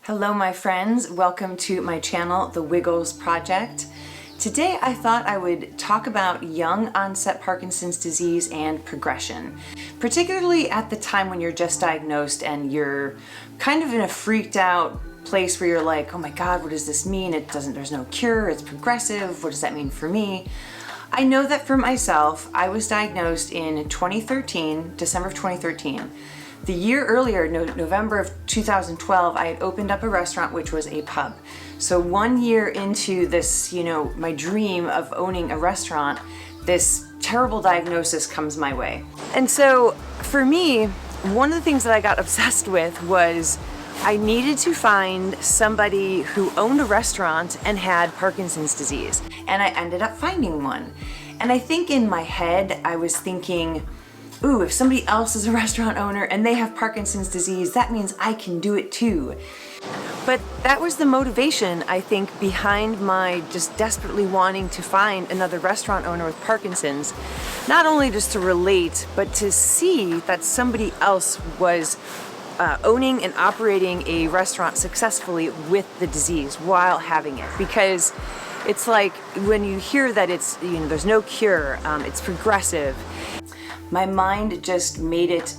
Hello my friends, welcome to my channel, The Wiggles Project. Today I thought I would talk about young onset Parkinson's disease and progression, particularly at the time when you're just diagnosed and you're kind of in a freaked out place where you're like, oh my God, what does this mean? There's no cure, it's progressive, what does that mean for me? I know that for myself, I was diagnosed in 2013, December of 2013. The year earlier, November of 2012, I had opened up a restaurant which was a pub. So 1 year into this, my dream of owning a restaurant, this terrible diagnosis comes my way. And so for me, one of the things that I got obsessed with was I needed to find somebody who owned a restaurant and had Parkinson's disease. And I ended up finding one. And I think in my head, I was thinking, ooh, if somebody else is a restaurant owner and they have Parkinson's disease, that means I can do it too. But that was the motivation, I think, behind my just desperately wanting to find another restaurant owner with Parkinson's. Not only just to relate, but to see that somebody else was owning and operating a restaurant successfully with the disease while having it. Because it's like when you hear that it's, there's no cure, it's progressive, my mind just made it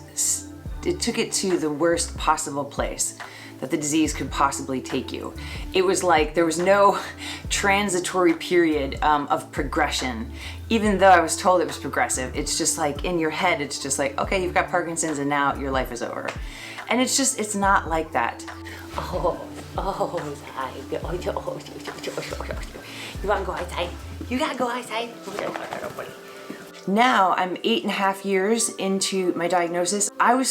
took it to the worst possible place that the disease could possibly take you. It was like there was no transitory period of progression. Even though I was told it was progressive, it's just like in your head, it's just like, okay, you've got Parkinson's and now your life is over. And it's not like that. You wanna go outside? You gotta go outside. Now I'm 8.5 years into my diagnosis. I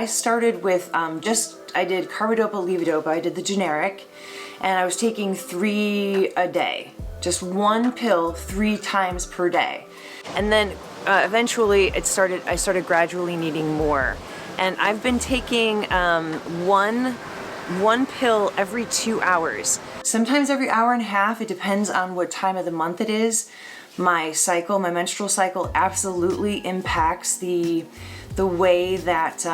started with I did carbidopa, levodopa, I did the generic, and I was taking 3 a day. Just 1 pill 3 times per day. And then eventually I started gradually needing more. And I've been taking one pill every 2 hours. Sometimes every hour and a half, it depends on what time of the month it is. My menstrual cycle absolutely impacts the way that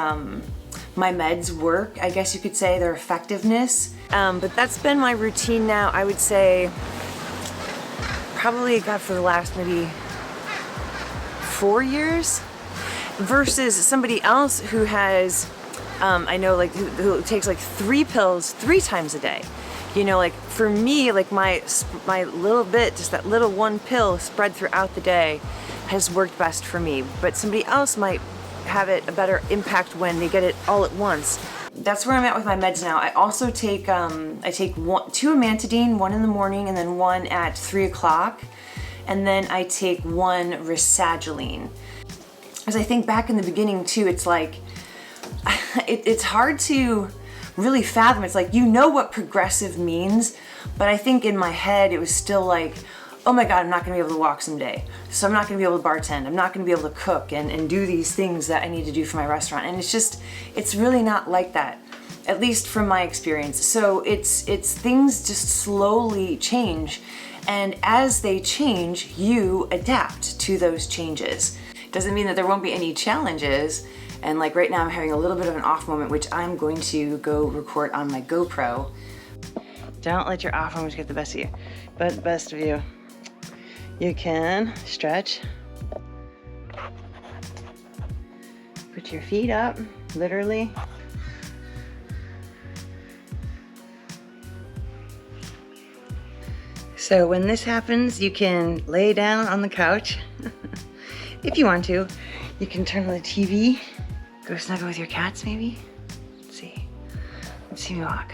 my meds work, I guess you could say, their effectiveness. But that's been my routine now, I would say, probably for the last maybe 4 years, versus somebody else who has, I know, like, who takes like 3 pills 3 times a day. For me, like my little bit, just that little 1 pill spread throughout the day has worked best for me. But somebody else might have a better impact when they get it all at once. That's where I'm at with my meds now. I also take, 2 amantadine, 1 in the morning and then 1 at 3 o'clock. And then I take 1 risagiline. As I think back in the beginning too, it's like, it's hard to really fathom. It's like, what progressive means, but I think in my head it was still like, oh my God, I'm not gonna be able to walk someday, so I'm not gonna be able to bartend, I'm not gonna be able to cook and do these things that I need to do for my restaurant. And it's really not like that, at least from my experience. So it's things just slowly change, and as they change, you adapt to those changes. Doesn't mean that there won't be any challenges. And like right now I'm having a little bit of an off moment, which I'm going to go record on my GoPro. Don't let your off moments get the best of you. You can stretch. Put your feet up, literally. So when this happens, you can lay down on the couch. If you want to. You can turn on the TV. Go snuggle with your cats, maybe? Let's see me walk.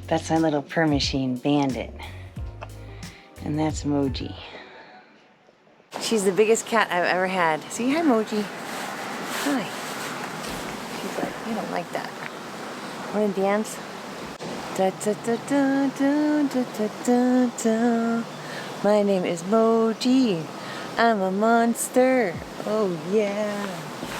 That's my little purr machine, Bandit. And that's Moji. She's the biggest cat I've ever had. See, hi Moji. Hi. She's like, I don't like that. Want to dance? Da, da, da, da, da, da, da, da, da. My name is Moji. I'm a monster. Oh yeah.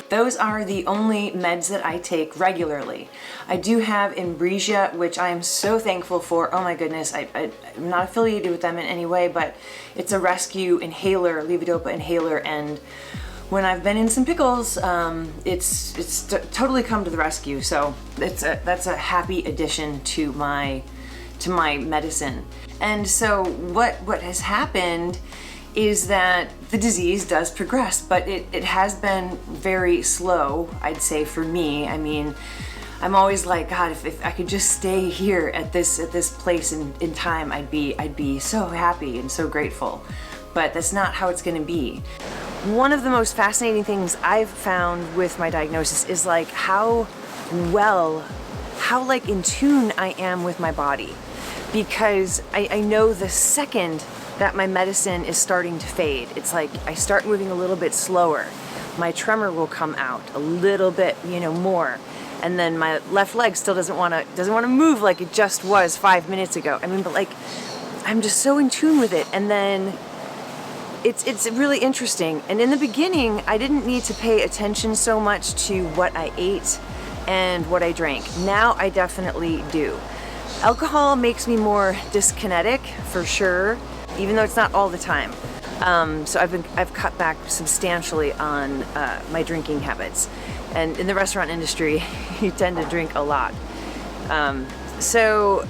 Those are the only meds that I take regularly. I do have Imbresia, which I am so thankful for. Oh my goodness, I'm not affiliated with them in any way, but it's a rescue inhaler, levodopa inhaler, and when I've been in some pickles, it's totally come to the rescue. So that's a happy addition to my medicine. And so what has happened is that the disease does progress, but it has been very slow, I'd say, for me. I mean, I'm always like, God, if I could just stay here at this place in time, I'd be so happy and so grateful. But that's not how it's gonna be. One of the most fascinating things I've found with my diagnosis is like how like in tune I am with my body. Because I know the second that my medicine is starting to fade, it's like I start moving a little bit slower. My tremor will come out a little bit, more. And then my left leg still doesn't want to move like it just was 5 minutes ago. I mean, but like I'm just so in tune with it. And then it's really interesting. And in the beginning, I didn't need to pay attention so much to what I ate and what I drank. Now I definitely do. Alcohol makes me more dyskinetic for sure, even though it's not all the time. So I've cut back substantially on my drinking habits. And in the restaurant industry, you tend to drink a lot. So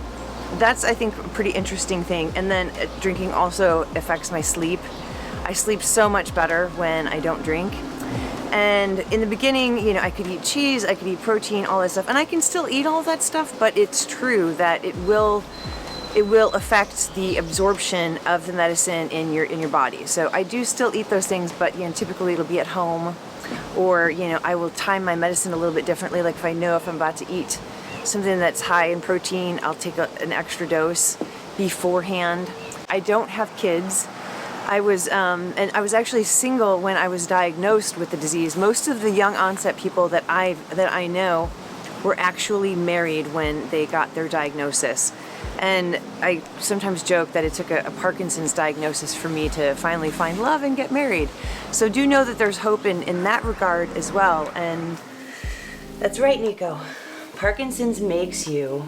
that's, I think, a pretty interesting thing. And then drinking also affects my sleep. I sleep so much better when I don't drink. And in the beginning, I could eat cheese, I could eat protein, all that stuff, and I can still eat all that stuff, but it's true that it will affect the absorption of the medicine in your body. So I do still eat those things, but typically it'll be at home, or I will time my medicine a little bit differently. Like if I know if I'm about to eat something that's high in protein, I'll take an extra dose beforehand. I don't have kids. I was actually single when I was diagnosed with the disease. Most of the young onset people that I know were actually married when they got their diagnosis. And I sometimes joke that it took a Parkinson's diagnosis for me to finally find love and get married. So do know that there's hope in that regard as well. And that's right, Nico. Parkinson's makes you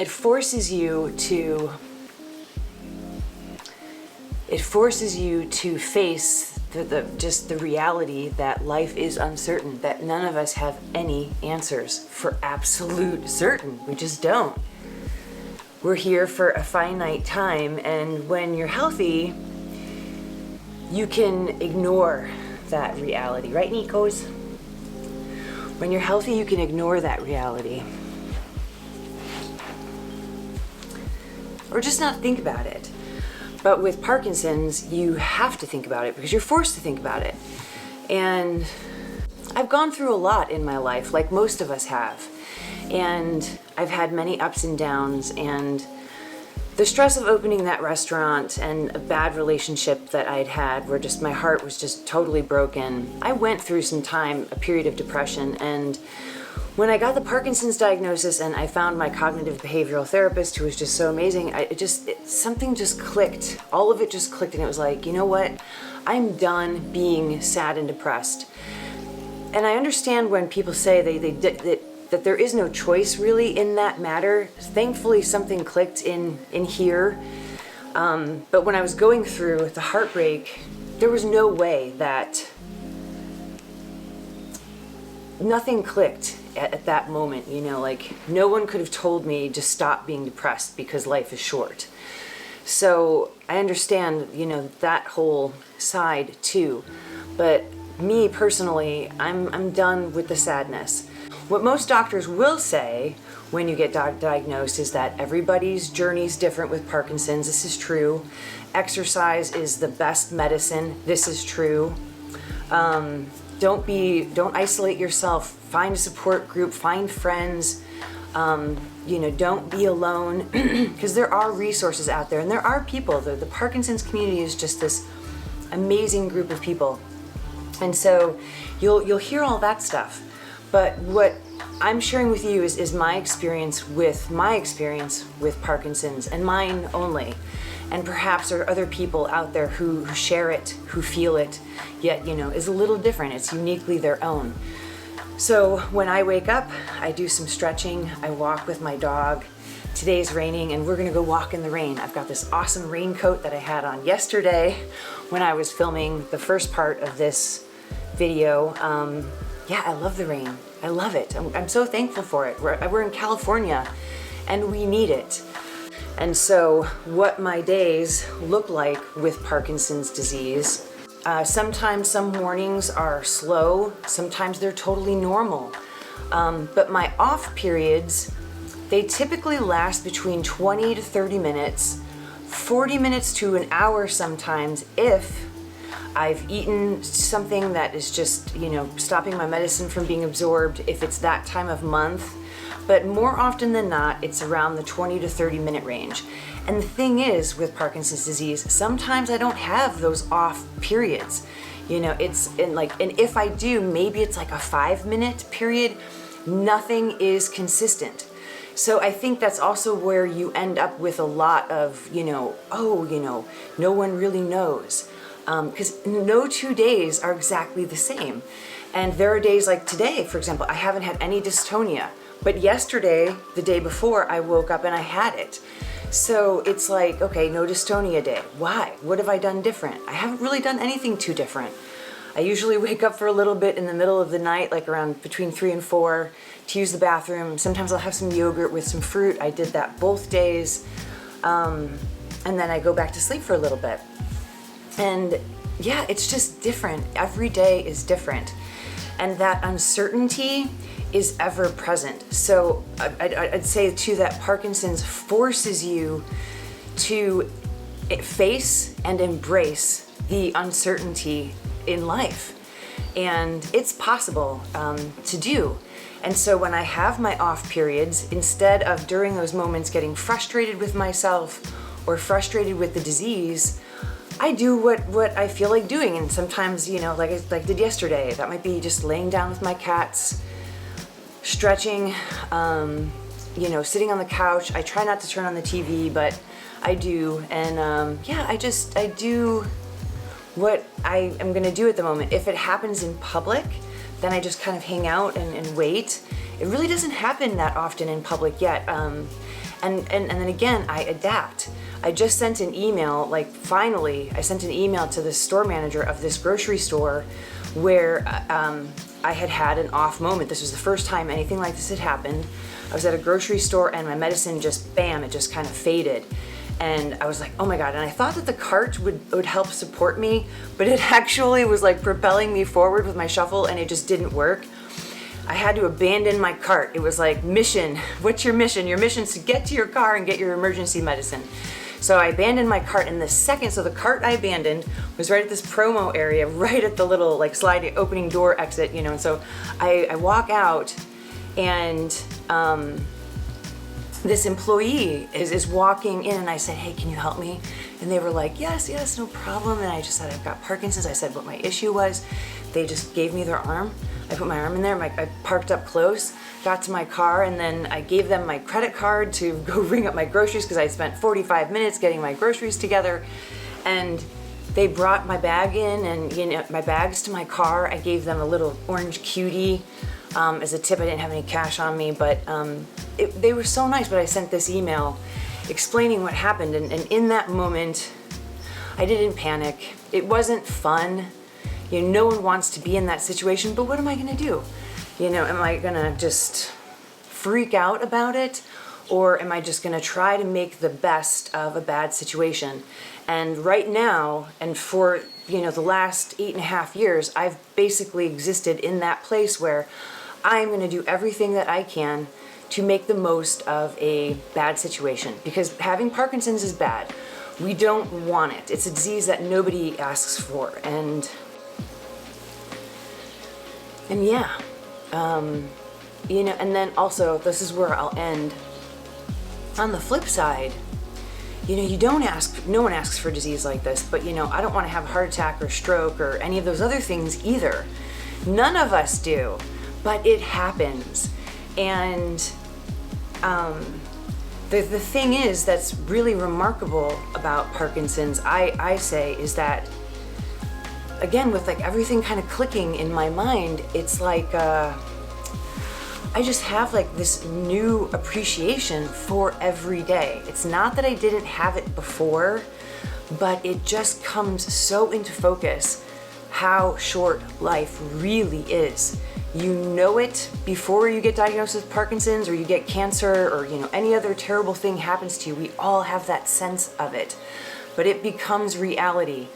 It forces you to face the reality that life is uncertain, that none of us have any answers for absolute certain. We just don't. We're here for a finite time, and when you're healthy, you can ignore that reality. Right, Nikos? When you're healthy, you can ignore that reality. Or just not think about it. But with Parkinson's, you have to think about it because you're forced to think about it. And I've gone through a lot in my life, like most of us have. And I've had many ups and downs, and the stress of opening that restaurant and a bad relationship that I'd had where just my heart was just totally broken. I went through some time, a period of depression, and when I got the Parkinson's diagnosis and I found my cognitive behavioral therapist who was just so amazing, something just clicked. All of it just clicked, and it was like, you know what? I'm done being sad and depressed. And I understand when people say that there is no choice really in that matter. Thankfully, something clicked in here. But when I was going through the heartbreak, there was no way that nothing clicked at that moment, like no one could have told me to stop being depressed because life is short. So I understand, that whole side too. But me personally, I'm done with the sadness. What most doctors will say when you get diagnosed is that everybody's journey is different with Parkinson's. This is true. Exercise is the best medicine. This is true. Don't isolate yourself. Find a support group, find friends. Don't be alone, because there are resources out there, and there are people. The Parkinson's community is just this amazing group of people. And so you'll hear all that stuff. But what I'm sharing with you is my experience with Parkinson's, and mine only. And perhaps there are other people out there who share it, who feel it, yet, is a little different. It's uniquely their own. So when I wake up, I do some stretching, I walk with my dog. Today's raining and we're gonna go walk in the rain. I've got this awesome raincoat that I had on yesterday when I was filming the first part of this video. Yeah, I love the rain. I love it. I'm so thankful for it. We're in California and we need it. And so what my days look like with Parkinson's disease, sometimes some mornings are slow, sometimes they're totally normal. But my off periods, they typically last between 20 to 30 minutes, 40 minutes to an hour sometimes if I've eaten something that is just, stopping my medicine from being absorbed, if it's that time of month. But more often than not, it's around the 20 to 30 minute range. And the thing is with Parkinson's disease, sometimes I don't have those off periods. And if I do, maybe it's like a 5-minute period. Nothing is consistent. So I think that's also where you end up with a lot of, no one really knows. Because no 2 days are exactly the same. And there are days like today, for example, I haven't had any dystonia. But yesterday, the day before, I woke up and I had it. So it's like, okay, no dystonia day. Why? What have I done different? I haven't really done anything too different. I usually wake up for a little bit in the middle of the night, like around between 3 and 4, to use the bathroom. Sometimes I'll have some yogurt with some fruit. I did that both days. And then I go back to sleep for a little bit. And yeah, it's just different. Every day is different. And that uncertainty is ever present. So I'd say too that Parkinson's forces you to face and embrace the uncertainty in life. And it's possible to do. And so when I have my off periods, instead of during those moments getting frustrated with myself or frustrated with the disease, I do what I feel like doing. And sometimes, like I did yesterday, that might be just laying down with my cats, stretching, sitting on the couch. I try not to turn on the TV, but I do. And I do what I am gonna do at the moment. If it happens in public, then I just kind of hang out and wait. It really doesn't happen that often in public yet. And then again, I adapt. I just sent an email, I sent an email to the store manager of this grocery store where I had an off moment. This was the first time anything like this had happened. I was at a grocery store and my medicine just, bam, it just kind of faded. And I was like, oh my God. And I thought that the cart would help support me, but it actually was like propelling me forward with my shuffle and it just didn't work. I had to abandon my cart. It was like, mission, what's your mission? Your mission is to get to your car and get your emergency medicine. So I abandoned my cart, and the cart I abandoned was right at this promo area, right at the little sliding opening door exit, and so I walk out and this employee is walking in and I said, hey, can you help me? And they were like, yes, no problem. And I just said, I've got Parkinson's. I said what my issue was. They just gave me their arm. I put my arm in there. I parked up close, got to my car, and then I gave them my credit card to go ring up my groceries because I spent 45 minutes getting my groceries together. And they brought my bag in and my bags to my car. I gave them a little orange cutie as a tip. I didn't have any cash on me, but they were so nice. But I sent this email explaining what happened, and in that moment, I didn't panic. It wasn't fun. No one wants to be in that situation, but what am I gonna do? Am I gonna just freak out about it? Or am I just gonna try to make the best of a bad situation? And right now, and for the last 8.5 years, I've basically existed in that place where I'm gonna do everything that I can to make the most of a bad situation. Because having Parkinson's is bad. We don't want it. It's a disease that nobody asks for. And yeah, and then also, this is where I'll end. On the flip side, no one asks for a disease like this, but I don't want to have a heart attack or stroke or any of those other things either. None of us do. but it happens. And the thing is that's really remarkable about Parkinson's, I say, is that, again, with like everything kind of clicking in my mind, it's like I just have like this new appreciation for every day. It's not that I didn't have it before, but it just comes so into focus how short life really is. You know it before you get diagnosed with Parkinson's or you get cancer or any other terrible thing happens to you. We all have that sense of it, but it becomes reality.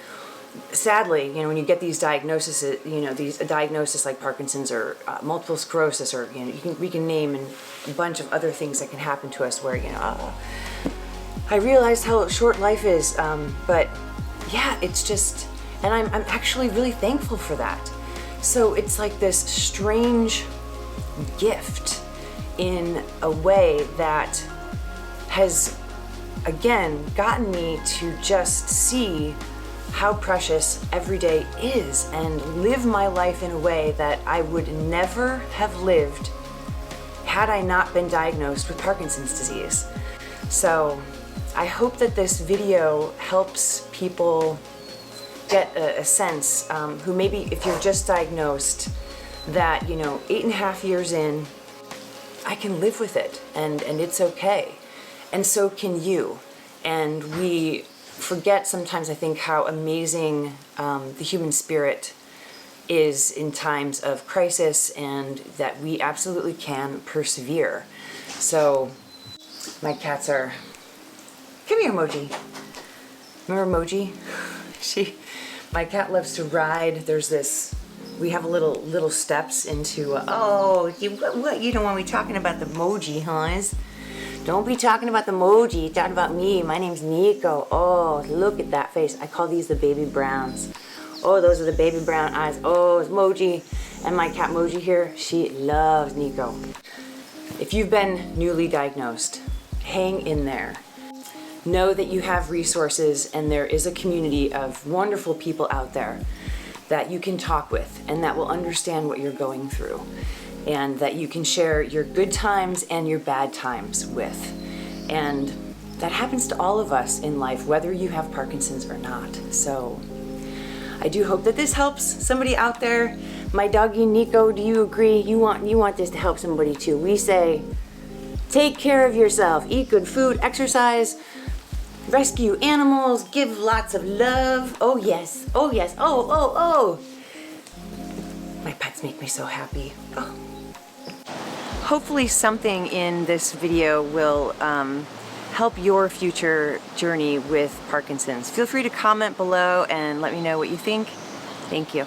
Sadly, when you get these diagnoses, these diagnoses like Parkinson's or multiple sclerosis, or we can name a bunch of other things that can happen to us where I realized how short life is, but yeah, it's just, and I'm actually really thankful for that. So it's like this strange gift in a way that has, again, gotten me to just see how precious every day is and live my life in a way that I would never have lived had I not been diagnosed with Parkinson's disease. So I hope that this video helps people get a sense, who maybe if you're just diagnosed, that 8.5 years in, I can live with it and it's okay. And so can you. And we forget sometimes, I think, how amazing the human spirit is in times of crisis, and that we absolutely can persevere. So my cats are, come here, Moji. Remember Moji? My cat loves to ride. There's this, we have little steps into, what you don't want me talking about the Moji, huh? Don't be talking about the Moji, talking about me. My name's Nico. Oh, look at that face. I call these the baby browns. Oh, those are the baby brown eyes. Oh, it's Moji. And my cat Moji here, she loves Nico. If you've been newly diagnosed, hang in there. Know that you have resources and there is a community of wonderful people out there that you can talk with and that will understand what you're going through, and that you can share your good times and your bad times with. And that happens to all of us in life, whether you have Parkinson's or not. So I do hope that this helps somebody out there. My doggy Nico, do you agree? You want this to help somebody too. We say, take care of yourself, eat good food, exercise, rescue animals, give lots of love. Oh yes, oh yes, oh. My pets make me so happy. Oh. Hopefully something in this video will help your future journey with Parkinson's. Feel free to comment below and let me know what you think. Thank you.